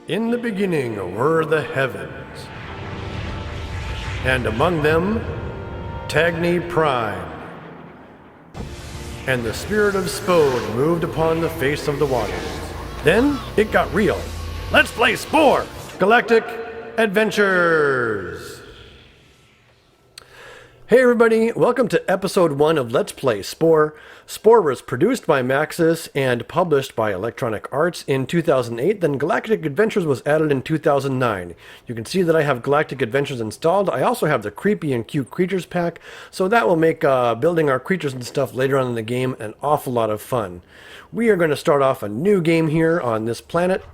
In the beginning were the heavens, and among them Tagne Prime. And the spirit of Spore moved upon the face of the waters. Then it got real. Let's play Spore! Galactic Adventures! Hey everybody, welcome to episode 1 of Let's Play Spore. Spore was produced by Maxis and published by Electronic Arts in 2008, then Galactic Adventures was added in 2009. You can see that I have Galactic Adventures installed. I also have the Creepy and Cute Creatures pack, so that will make building our creatures and stuff later on in the game an awful lot of fun. We are going to start off a new game here on this planet.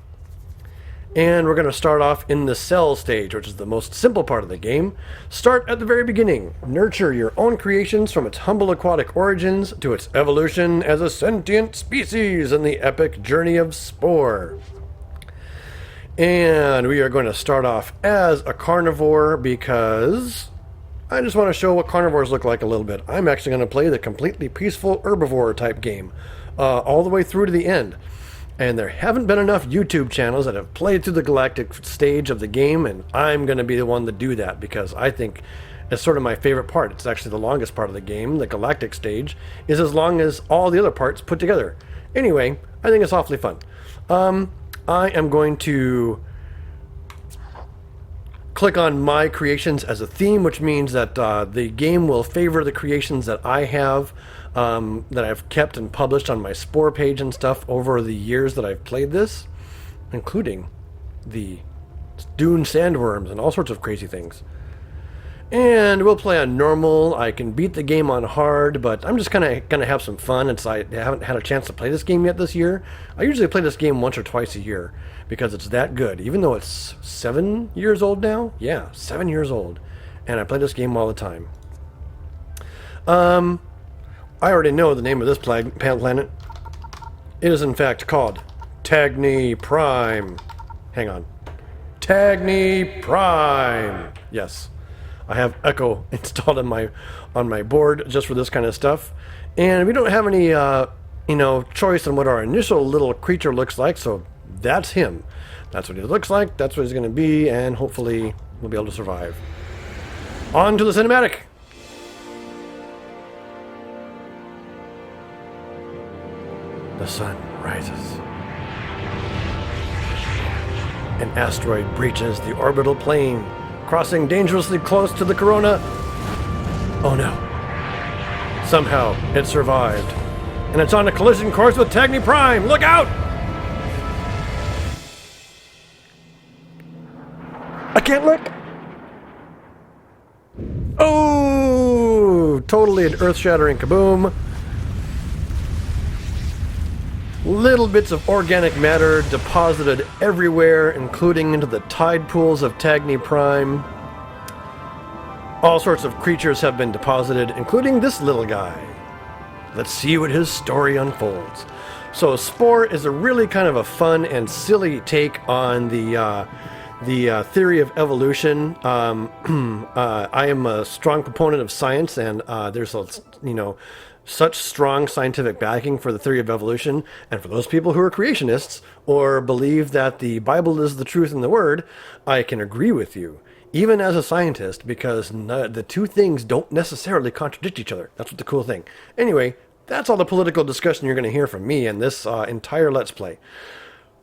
And we're going to start off in the cell stage, which is the most simple part of the game. Start at the very beginning. Nurture your own creations from its humble aquatic origins to its evolution as a sentient species in the epic journey of Spore. And we are going to start off as a carnivore because I just want to show what carnivores look like a little bit. I'm actually going to play the completely peaceful herbivore type game all the way through to the end. And there haven't been enough YouTube channels that have played through the galactic stage of the game, and I'm going to be the one to do that because I think it's sort of my favorite part. It's actually the longest part of the game. The galactic stage is as long as all the other parts put together. Anyway, I think it's awfully fun. I am going to click on my creations as a theme, which means that the game will favor the creations that I have, that I've kept and published on my Spore page and stuff over the years that I've played this, including the dune sandworms and all sorts of crazy things. And we'll play on normal. I can beat the game on hard, but I'm just kind of going to have some fun. I haven't had a chance to play this game yet this year. I usually play this game once or twice a year because it's that good, even though it's 7 years old now. Yeah, 7 years old. And I play this game all the time. I already know the name of this planet. It is in fact called Tagne Prime. Hang on. Tagne Prime. Yes. I have Echo installed on my board just for this kind of stuff. And we don't have any choice on what our initial little creature looks like, so that's him. That's what he looks like, that's what he's going to be, and hopefully we'll be able to survive. On to the cinematic. The sun rises. An asteroid breaches the orbital plane, crossing dangerously close to the corona. Oh no. Somehow it survived. And it's on a collision course with Tagne Prime. Look out! I can't look! Oh! Totally an earth-shattering kaboom. Little bits of organic matter deposited everywhere, including into the tide pools of Tagne Prime. All sorts of creatures have been deposited, including this little guy. Let's see what his story unfolds. So Spore is a really kind of a fun and silly take on the theory of evolution. I am a strong proponent of science, and there's such strong scientific backing for the theory of evolution, and for those people who are creationists or believe that the Bible is the truth in the Word, I can agree with you, even as a scientist, because the two things don't necessarily contradict each other. That's what the cool thing. Anyway, that's all the political discussion you're going to hear from me in this entire Let's Play.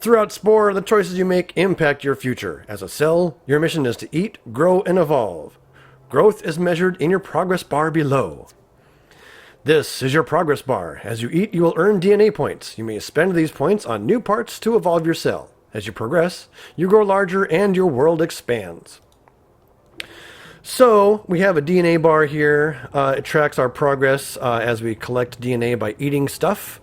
Throughout Spore, the choices you make impact your future. As a cell, your mission is to eat, grow, and evolve. Growth is measured in your progress bar below. This is your progress bar. As you eat, you will earn DNA points. You may spend these points on new parts to evolve your cell. As you progress, you grow larger and your world expands. So, we have a DNA bar here. It tracks our progress as we collect DNA by eating stuff.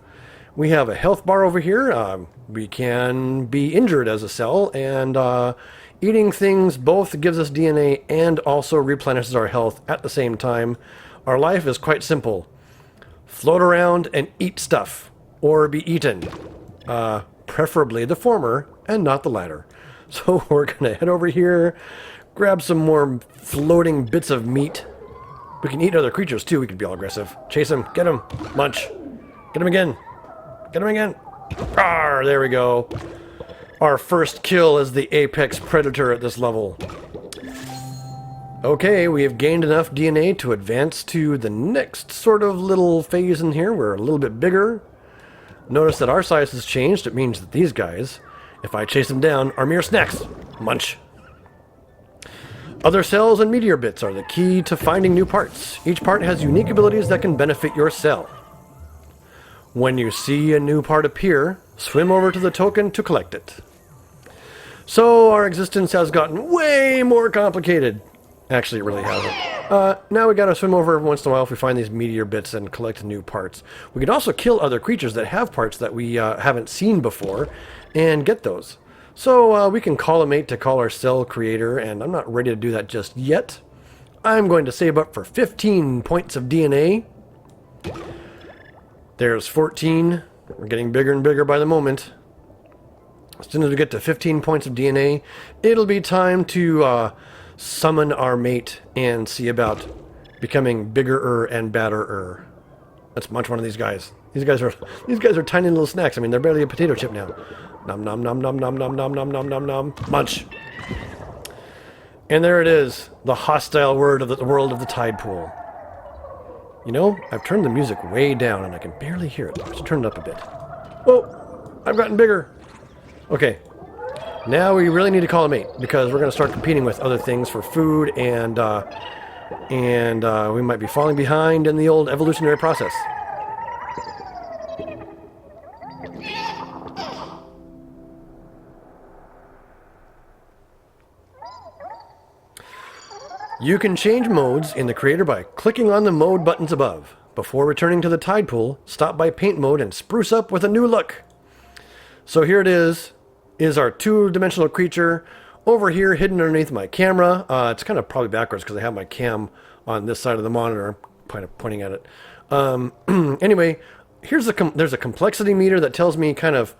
We have a health bar over here. We can be injured as a cell, and eating things both gives us DNA and also replenishes our health at the same time. Our life is quite simple. Float around and eat stuff, or be eaten. Preferably the former and not the latter. So we're going to head over here, grab some more floating bits of meat. We can eat other creatures too. We can be all aggressive. Chase him, get him, munch. Get him again. Get him again. Arr, there we go. our first kill as the apex predator at this level. Okay, we have gained enough DNA to advance to the next sort of little phase in here. We're a little bit bigger. Notice that our size has changed. It means that these guys, if I chase them down, are mere snacks. Munch. Other cells and meteor bits are the key to finding new parts. Each part has unique abilities that can benefit your cell. When you see a new part appear, swim over to the token to collect it. So our existence has gotten way more complicated. Actually, it really hasn't. Now we gotta swim over every once in a while if we find these meteor bits and collect new parts. We can also kill other creatures that have parts that we haven't seen before and get those. So we can call a mate to call our cell creator, and I'm not ready to do that just yet. I'm going to save up for 15 points of DNA. There's 14. We're getting bigger and bigger by the moment. As soon as we get to 15 points of DNA, it'll be time to summon our mate and see about becoming bigger and badder. Let's munch one of these guys. These guys are tiny little snacks. I mean, they're barely a potato chip now. Nom nom nom nom nom nom nom nom nom nom nom. Munch. And there it is, the hostile word of the world of the tide pool. You know, I've turned the music way down and I can barely hear it. Let's turn it up a bit. Whoa! I've gotten bigger. Okay. Now we really need to call a mate, because we're going to start competing with other things for food, and we might be falling behind in the old evolutionary process. You can change modes in the creator by clicking on the mode buttons above. Before returning to the tide pool, stop by paint mode and spruce up with a new look. So here it is our two-dimensional creature over here hidden underneath my camera. It's kind of probably backwards because I have my cam on this side of the monitor, kind of pointing at it. Anyway, there's a complexity meter that tells me kind of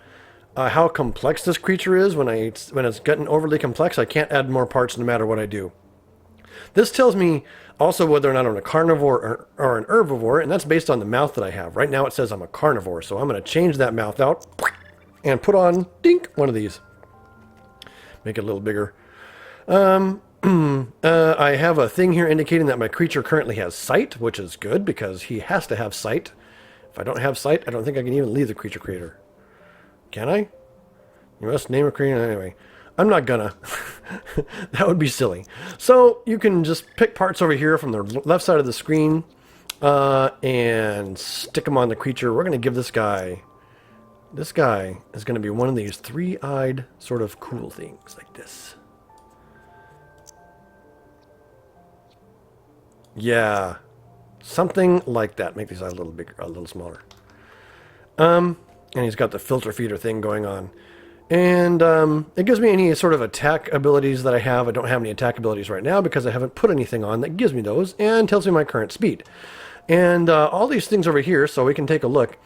how complex this creature is. When it's getting overly complex, I can't add more parts no matter what I do. This tells me also whether or not I'm a carnivore or an herbivore, and that's based on the mouth that I have. Right now it says I'm a carnivore, so I'm going to change that mouth out and put on, dink, one of these. Make it a little bigger. I have a thing here indicating that my creature currently has sight, which is good because he has to have sight. If I don't have sight, I don't think I can even leave the creature creator. Can I? You must name a creature anyway. I'm not gonna. That would be silly. So you can just pick parts over here from the left side of the screen and stick them on the creature. We're going to give this guy is going to be one of these three-eyed sort of cool things like this. Yeah, something like that. Make these eyes a little bigger, a little smaller. And he's got the filter feeder thing going on. And it gives me any sort of attack abilities that I have. I don't have any attack abilities right now because I haven't put anything on that gives me those, and tells me my current speed. And all these things over here, so we can take a look.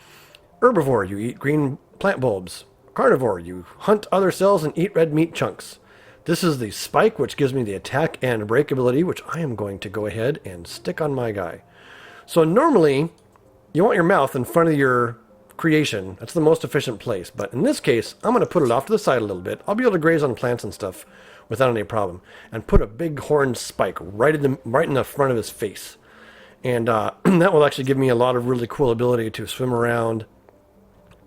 Herbivore, you eat green plant bulbs. Carnivore, you hunt other cells and eat red meat chunks. This is the spike, which gives me the attack and break ability, which I am going to go ahead and stick on my guy. So normally, you want your mouth in front of your creation. That's the most efficient place. But in this case, I'm going to put it off to the side a little bit. I'll be able to graze on plants and stuff without any problem. And put a big horn spike right in the front of his face. And that will actually give me a lot of really cool ability to swim around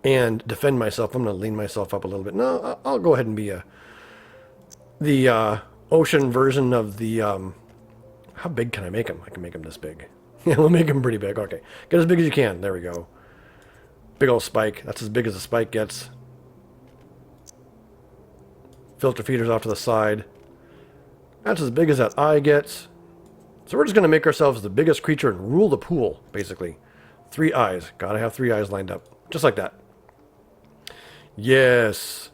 and defend myself. I'm going to lean myself up a little bit. No, I'll go ahead and be the ocean version of the... how big can I make him? I can make him this big. Yeah, we'll make him pretty big. Okay. Get as big as you can. There we go. Big old spike. That's as big as a spike gets. Filter feeders off to the side. That's as big as that eye gets. So we're just going to make ourselves the biggest creature and rule the pool, basically. 3 eyes. Gotta have 3 eyes lined up. Just like that. Yes.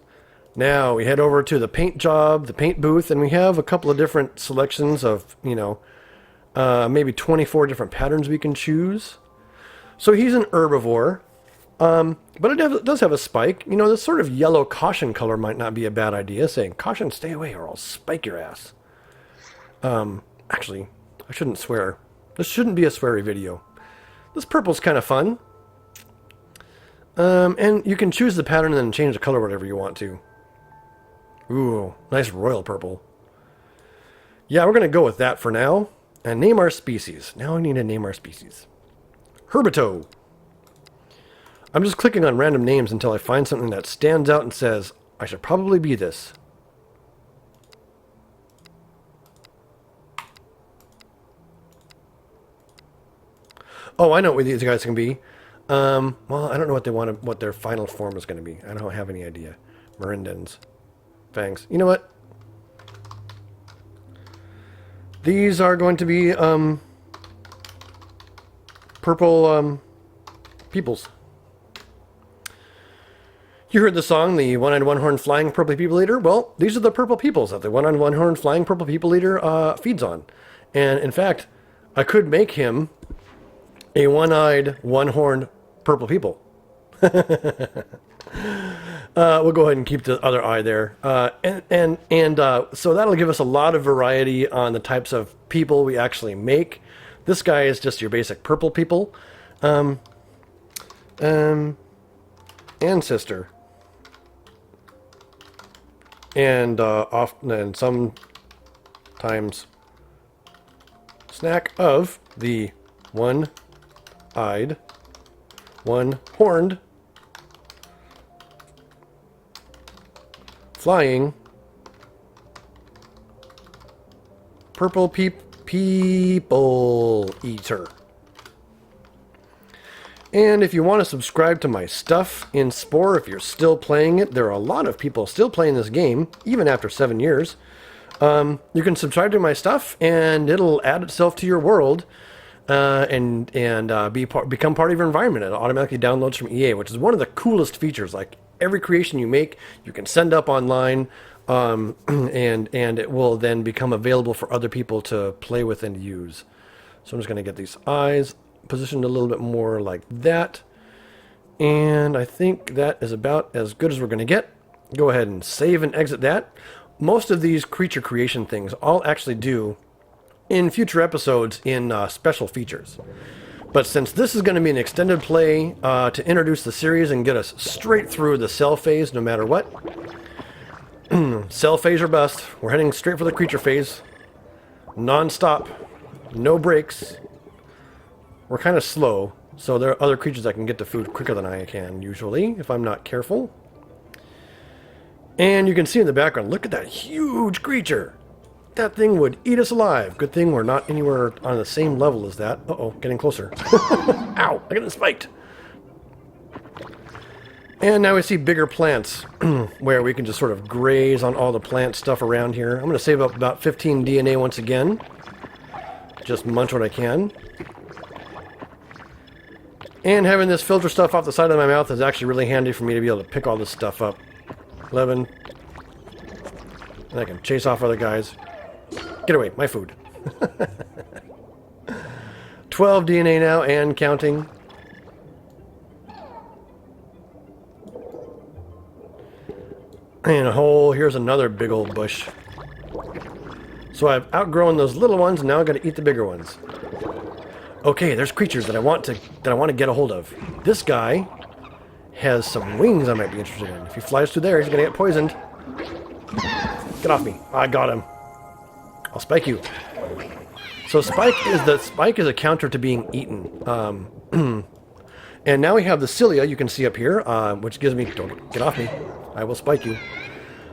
Now we head over to the paint job, the paint booth, and we have a couple of different selections of, maybe 24 different patterns we can choose. So he's an herbivore. But it does have a spike. This sort of yellow caution color might not be a bad idea, saying, caution, stay away or I'll spike your ass. Actually, I shouldn't swear. This shouldn't be a sweary video. This purple's kind of fun. And you can choose the pattern and then change the color whatever you want to. Ooh, nice royal purple. Yeah, we're going to go with that for now. And name our species. Now we need to name our species. Herbivore. I'm just clicking on random names until I find something that stands out and says, I should probably be this. Oh, I know what these guys can be. Well, I don't know what they want to, what their final form is going to be. I don't have any idea. Merindans. Fangs. You know what? These are going to be purple Peepols. You heard the song, the one-eyed, one-horned flying purple people eater? Well, these are the purple Peeples that the one-eyed, one-horned flying purple people eater feeds on. And in fact, I could make him a one-eyed, one-horned purple Peepol. We'll go ahead and keep the other eye there. So that'll give us a lot of variety on the types of people we actually make. This guy is just your basic purple people. Ancestor. And often and sometimes snack of the one-eyed, one-horned, flying purple people eater. And if you want to subscribe to my stuff in Spore, if you're still playing it, there are a lot of people still playing this game, even after 7 years. You can subscribe to my stuff, and it'll add itself to your world, and become part of your environment. It automatically downloads from EA, which is one of the coolest features. Like every creation you make, you can send up online, and it will then become available for other people to play with and use. So I'm just going to get these eyes positioned a little bit more like that, and I think that is about as good as we're going to get. Go ahead and save and exit that. Most of these creature creation things I'll actually do in future episodes in special features, but since this is going to be an extended play to introduce the series and get us straight through the cell phase no matter what, cell phase or bust, we're heading straight for the creature phase, non-stop, no breaks. We're kind of slow, so there are other creatures that can get to food quicker than I can, usually, if I'm not careful. And you can see in the background, look at that huge creature! That thing would eat us alive. Good thing we're not anywhere on the same level as that. Uh-oh, getting closer. Ow, I got spiked! And now we see bigger plants, where we can just sort of graze on all the plant stuff around here. I'm going to save up about 15 DNA once again. Just munch what I can. And having this filter stuff off the side of my mouth is actually really handy for me to be able to pick all this stuff up. 11. And I can chase off other guys. Get away, my food. 12 DNA now and counting. And here's another big old bush. So I've outgrown those little ones, and now I've got to eat the bigger ones. Okay, there's creatures that I want to get a hold of. This guy has some wings I might be interested in. If he flies through there, he's gonna get poisoned. Get off me! I got him. I'll spike you. So spike is a counter to being eaten. And now we have the cilia you can see up here, which gives me get off me. I will spike you.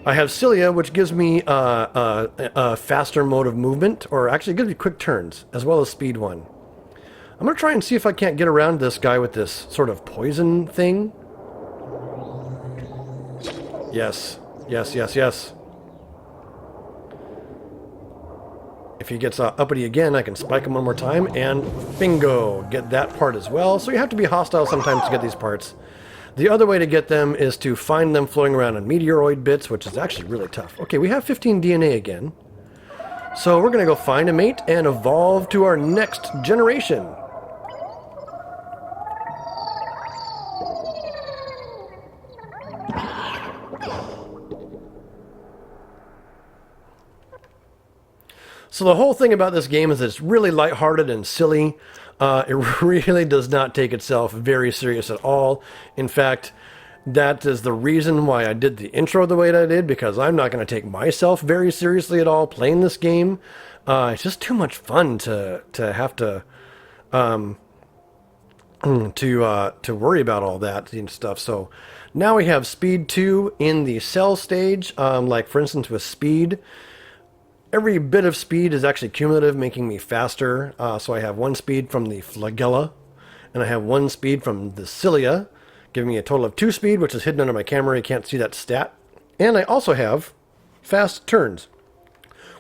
I have cilia, which gives me a faster mode of movement, or actually it gives me quick turns, as well as speed 1. I'm going to try and see if I can't get around this guy with this sort of poison thing. Yes. Yes, yes, yes. If he gets uppity again, I can spike him one more time, and bingo! Get that part as well. So you have to be hostile sometimes to get these parts. The other way to get them is to find them floating around on meteoroid bits, which is actually really tough. Okay, we have 15 DNA again. So we're going to go find a mate and evolve to our next generation. So the whole thing about this game is that it's really lighthearted and silly. It really does not take itself very serious at all. In fact, That is the reason why I did the intro the way that I did, because I'm not going to take myself very seriously at all playing this game. It's just too much fun to have to to worry about all that and stuff. So now we have speed 2 in the cell stage. Like for instance with speed, every bit of speed is actually cumulative, making me faster. So I have 1 speed from the flagella, and I have 1 speed from the cilia, giving me a total of 2 speed, which is hidden under my camera. You can't see that stat. And I also have fast turns,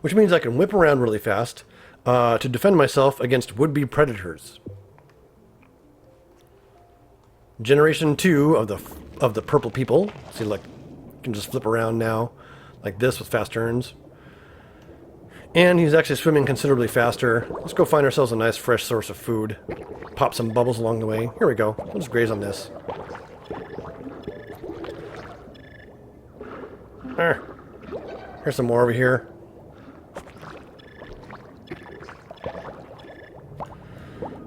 which means I can whip around really fast to defend myself against would-be predators. Generation 2 of the purple people. See, like, you can just flip around now like this with fast turns. And he's actually swimming considerably faster. Let's go find ourselves a nice fresh source of food. Pop some bubbles along the way. Here we go. We'll just graze on this. Here's some more over here.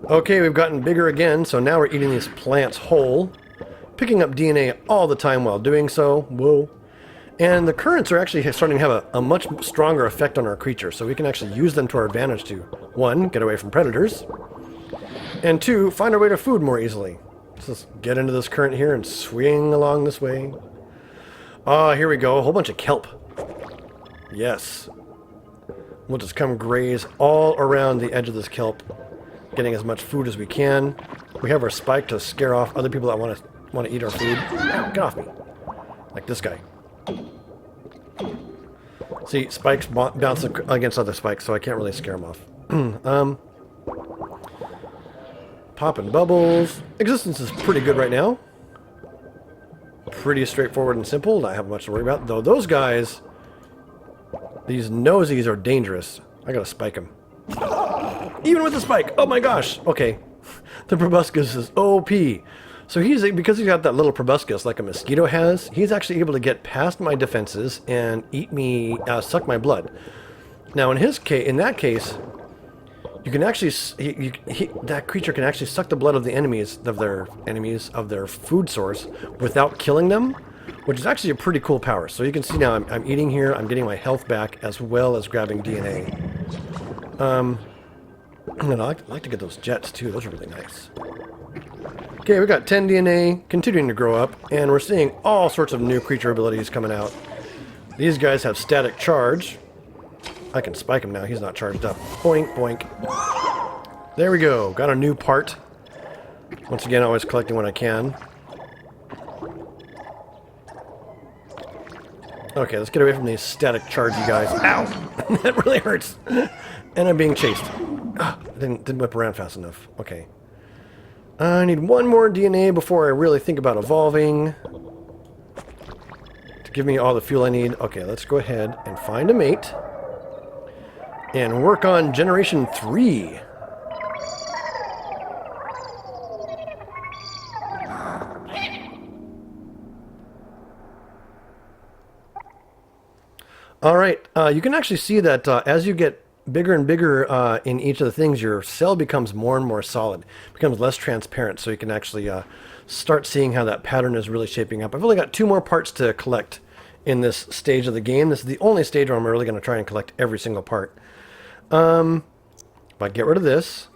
Okay, we've gotten bigger again, so now we're eating these plants whole, picking up DNA all the time while doing so. Whoa. And the currents are actually starting to have a much stronger effect on our creatures, so we can actually use them to our advantage to, 1, get away from predators, and 2, find our way to food more easily. Let's just get into this current here and swing along this way. Ah, here we go, a whole bunch of kelp. Yes. We'll just come graze all around the edge of this kelp, getting as much food as we can. We have our spike to scare off other people that want to eat our food. Ow, get off me. Like this guy. See, spikes bounce against other spikes, so I can't really scare them off. Popping bubbles. Existence is pretty good right now. Pretty straightforward and simple. Not have much to worry about. Though those guys, these nosies are dangerous. I gotta spike them. Even with the spike! Oh my gosh! Okay. The proboscis is OP. So because he's got that little proboscis like a mosquito has, he's actually able to get past my defenses and eat me, suck my blood. Now in that case, you can actually, that creature can actually suck the blood of the enemies of their food source without killing them, which is actually a pretty cool power. So you can see now I'm eating here, I'm getting my health back as well as grabbing DNA. And I like to get those jets too, those are really nice. Okay, we got 10 DNA, continuing to grow up, and we're seeing all sorts of new creature abilities coming out. These guys have static charge. I can spike him now, he's not charged up. Boink, boink. There we go, got a new part. Once again, always collecting what I can. Okay, let's get away from these static chargey guys. Ow! That really hurts. And I'm being chased. Ah, I didn't whip around fast enough. Okay. I need 1 more DNA before I really think about evolving. To give me all the fuel I need. Okay, let's go ahead and find a mate. And work on Generation 3. Alright, you can actually see that as you get bigger and bigger in each of the things, your cell becomes more and more solid, becomes less transparent, so you can actually start seeing how that pattern is really shaping up. I've only got 2 more parts to collect in this stage of the game. This is the only stage where I'm really going to try and collect every single part. If I get rid of this,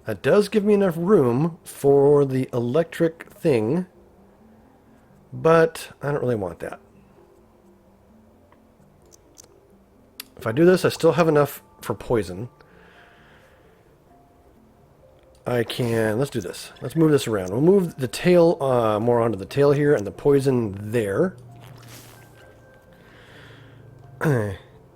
that does give me enough room for the electric thing, but I don't really want that. If I do this, I still have enough for poison. Let's do this. Let's move this around. We'll move the tail more onto the tail here and the poison there.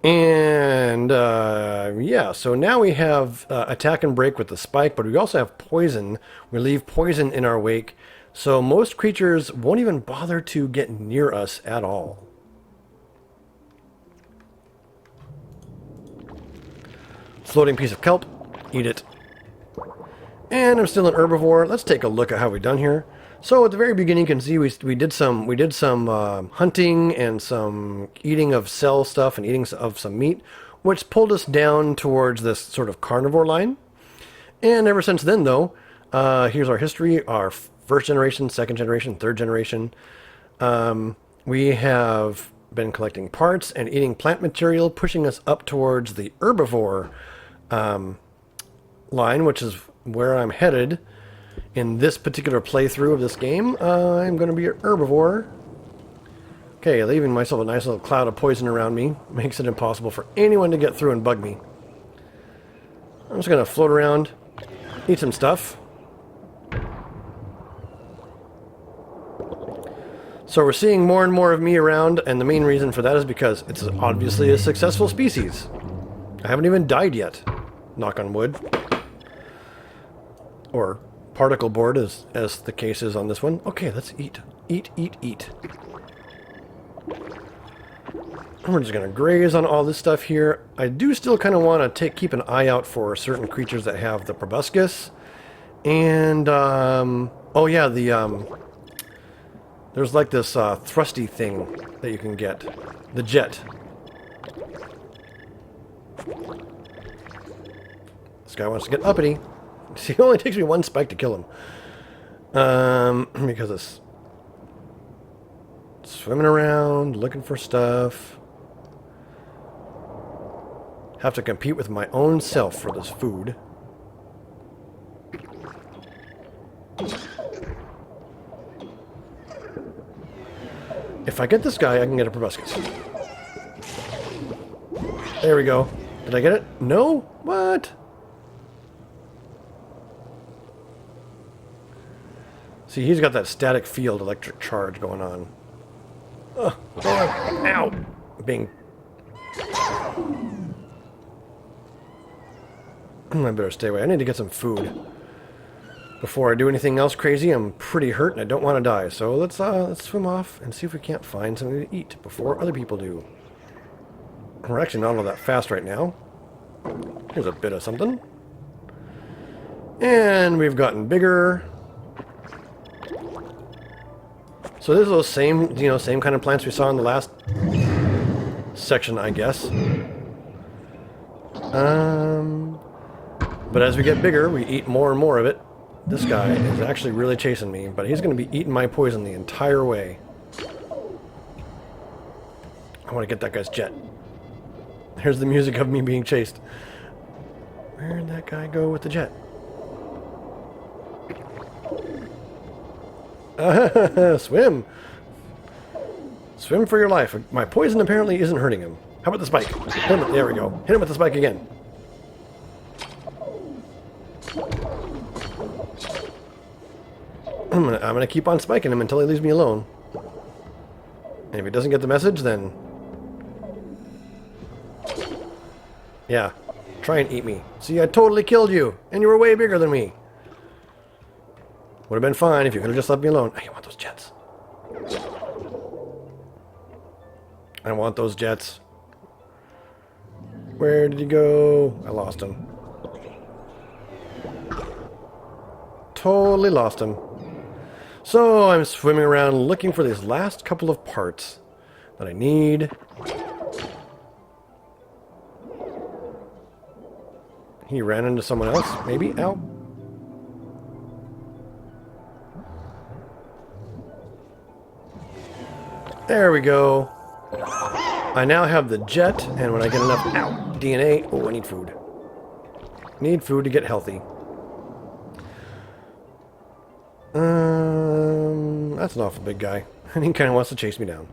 And yeah, so now we have attack and break with the spike, but we also have poison. We leave poison in our wake, so most creatures won't even bother to get near us at all. Floating piece of kelp, eat it. And I'm still an herbivore. Let's take a look at how we've done here. So at the very beginning, you can see we did some hunting and some eating of cell stuff and eating of some meat, which pulled us down towards this sort of carnivore line. And ever since then, though, here's our history: our first generation, second generation, third generation. We have been collecting parts and eating plant material, pushing us up towards the Herbivore line, which is where I'm headed in this particular playthrough of this game. I'm going to be an Herbivore. Okay, leaving myself a nice little cloud of poison around me makes it impossible for anyone to get through and bug me. I'm just going to float around, eat some stuff. So we're seeing more and more of me around, and the main reason for that is because it's obviously a successful species. I haven't even died yet. Knock on wood. Or particle board, as the case is on this one. Okay, let's eat. Eat, eat, eat. We're just going to graze on all this stuff here. I do still kind of want to keep an eye out for certain creatures that have the proboscis. And, oh yeah, there's like this thrusty thing that you can get. The jet. This guy wants to get uppity. See, it only takes me one spike to kill him. Because it's swimming around, looking for stuff. Have to compete with my own self for this food. If I get this guy, I can get a proboscis. There we go. Did I get it? No? What? See, he's got that static field electric charge going on. Ow! Being... I better stay away. I need to get some food. Before I do anything else crazy, I'm pretty hurt and I don't want to die. So let's swim off and see if we can't find something to eat before other people do. We're actually not all that fast right now. Here's a bit of something. And we've gotten bigger. So this is those same kind of plants we saw in the last section, I guess. But as we get bigger, we eat more and more of it. This guy is actually really chasing me, but he's going to be eating my poison the entire way. I want to get that guy's jet. Here's the music of me being chased. Where'd that guy go with the jet? Swim! Swim for your life. My poison apparently isn't hurting him. How about the spike? There we go. Hit him with the spike again. I'm gonna keep on spiking him until he leaves me alone. And if he doesn't get the message, then... yeah. Try and eat me. See, I totally killed you, and you were way bigger than me. Would have been fine if you could have just left me alone. I want those jets. I want those jets. Where did he go? I lost him. Totally lost him. So I'm swimming around looking for these last couple of parts that I need. He ran into someone else, maybe? Ow. There we go. I now have the jet, and when I get enough DNA... oh, I need food. Need food to get healthy. That's an awful big guy. And he kind of wants to chase me down.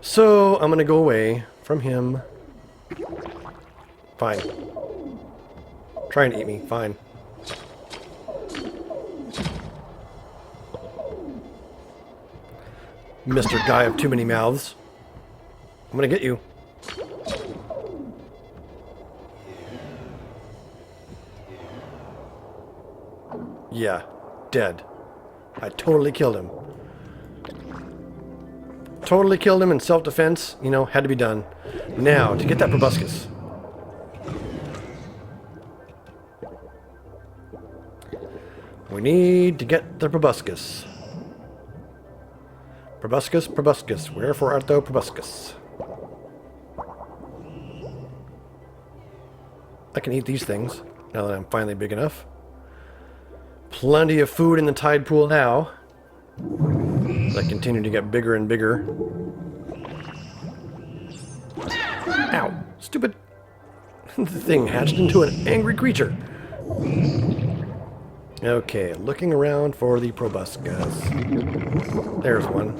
So, I'm going to go away from him. Fine. Try and eat me. Fine. Mr. Guy of Too Many Mouths. I'm going to get you. Yeah. Dead. I totally killed him. Totally killed him in self-defense. You know, had to be done. Now, to get that proboscis. We need to get the proboscis. Proboscis, proboscis. Wherefore art thou, proboscis? I can eat these things, now that I'm finally big enough. Plenty of food in the tide pool now. As I continue to get bigger and bigger. Ow! Stupid! The thing hatched into an angry creature. Okay, looking around for the proboscis. There's one.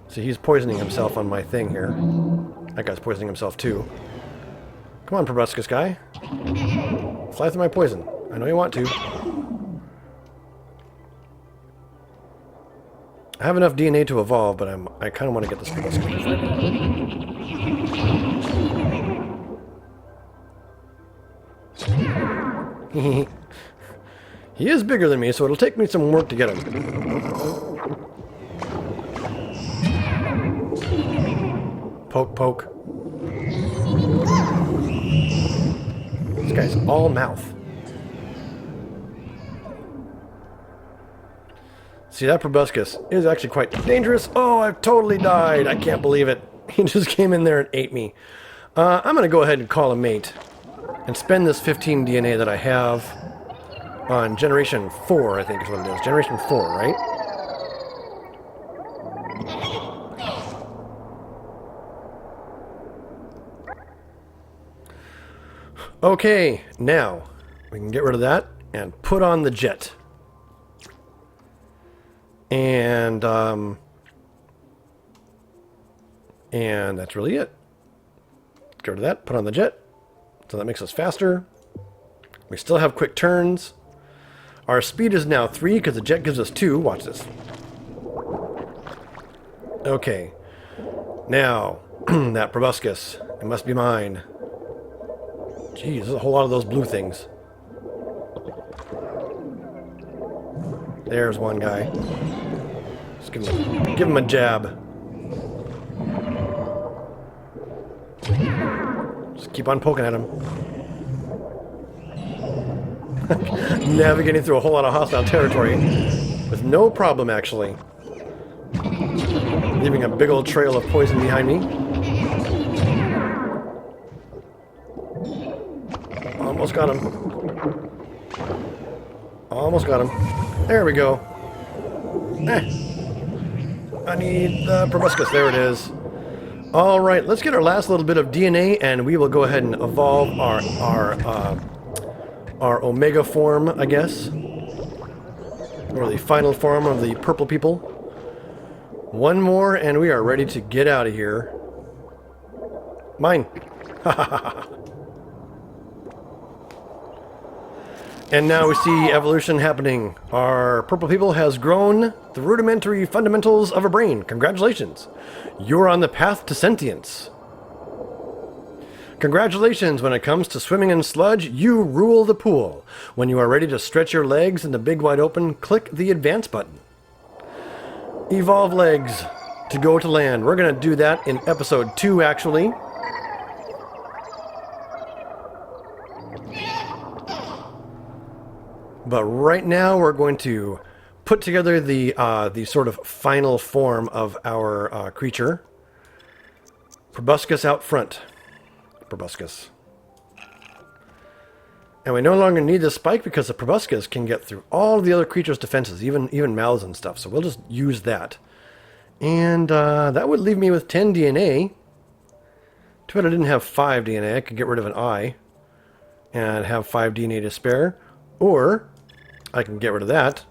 See, he's poisoning himself on my thing here. That guy's poisoning himself too. Come on, proboscis guy. Fly through my poison. I know you want to. I have enough DNA to evolve, but I kind of want to get this proboscis. He is bigger than me, so it'll take me some work to get him. Poke, poke. This guy's all mouth. See, that proboscis is actually quite dangerous. Oh, I've totally died. I can't believe it. He just came in there and ate me. I'm going to go ahead and call a mate and spend this 15 DNA that I have on Generation 4, I think is what it is. Generation 4, right? Okay, now we can get rid of that and put on the jet. And that's really it. Get rid of that, put on the jet. So that makes us faster. We still have quick turns. Our speed is now 3 because the jet gives us 2. Watch this. Okay. Now, that proboscis. It must be mine. Jeez, there's a whole lot of those blue things. There's one guy. Just give him a jab. Just keep on poking at him. Navigating through a whole lot of hostile territory with no problem, actually. Leaving a big old trail of poison behind me. Almost got him. Almost got him. There we go. I need the proboscis. There it is. Alright, let's get our last little bit of DNA and we will go ahead and evolve our Omega form, I guess. Or the final form of the purple people. One more and we are ready to get out of here. Mine. And now we see evolution happening. Our purple people has grown the rudimentary fundamentals of a brain. Congratulations. You're on the path to sentience. Congratulations, when it comes to swimming in sludge, you rule the pool. When you are ready to stretch your legs in the big wide open, click the advance button. Evolve legs to go to land. We're going to do that in episode 2, actually. But right now we're going to put together the sort of final form of our creature. Proboscis out front. Proboscis. And we no longer need the spike because the proboscis can get through all the other creatures' defenses, even mouths and stuff. So we'll just use that. And that would leave me with 10 DNA. Too bad I didn't have 5 DNA. I could get rid of an eye and have 5 DNA to spare. Or I can get rid of that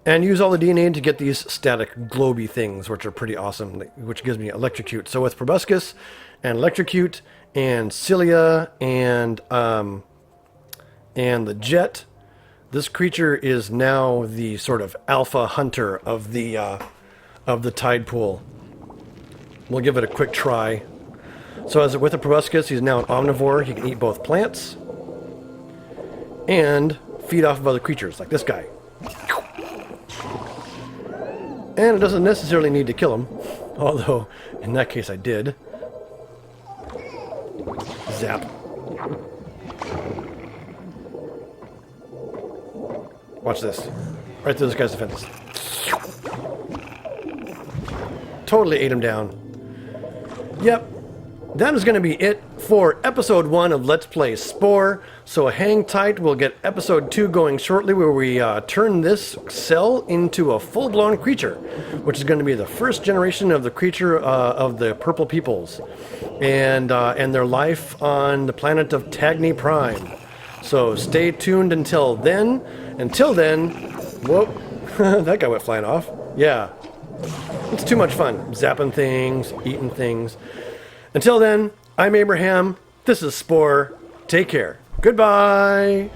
and use all the DNA to get these static globy things, which are pretty awesome, which gives me electrocute. So with proboscis and electrocute and cilia and the jet, this creature is now the sort of alpha hunter of the tide pool. We'll give it a quick try. So as with the proboscis, he's now an omnivore. He can eat both plants and feed off of other creatures, like this guy. And it doesn't necessarily need to kill him, although in that case I did. Zap. Watch this. Right through this guy's defense. Totally ate him down. Yep. That is going to be it for episode 1 of Let's Play Spore. So hang tight, we'll get episode 2 going shortly, where we turn this cell into a full-blown creature, which is going to be the first generation of the creature of the purple peoples, and their life on the planet of Tagne Prime. So stay tuned until then. Until then, whoa, that guy went flying off. Yeah, it's too much fun, zapping things, eating things. Until then, I'm Abraham, this is Spore, take care, goodbye!